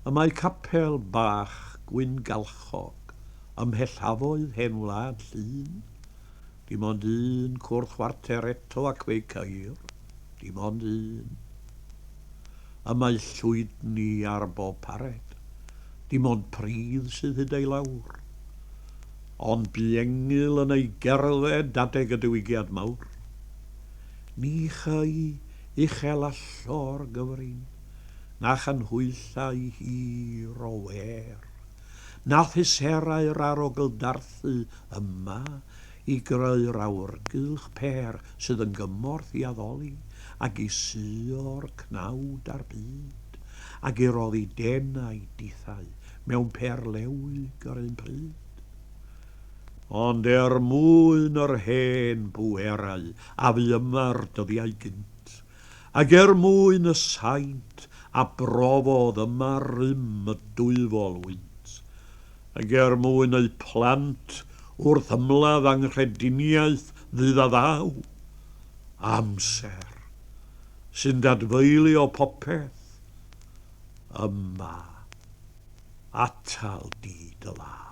Y mae capel bach gwyn galchog ymhellafoedd hen wlad llun. Dim ond un cwrdd chwarter eto ac fe'i ceir. Dim ond un. Y mae llwydni ar bob pared. Dim ond pridd sydd hyd ei lawr. Ond biengil yn ei gerdded adeg y diwygiad mawr. Ni chai uchel allo'r gyfrin, na chanhwyllau hir o wer. Nath hiserau'r arogl darthu yma i greu'r awrgylch per sydd yn gymorth i addoli ac i suo'r cnawd ar byd ac i roddi denau dithau mewn perlewig ar un pryd. Ond mwyn yr hen bwerau a fu yma'r dyddiau gynt, ac mwyn y saint a brofodd yma rym y dwyfol wynt, ac mwyn eu plant wrth ymladd anghrediniaeth ddydd a ddaw, amser sy'n dadfeili o popeth yma atal di dy law.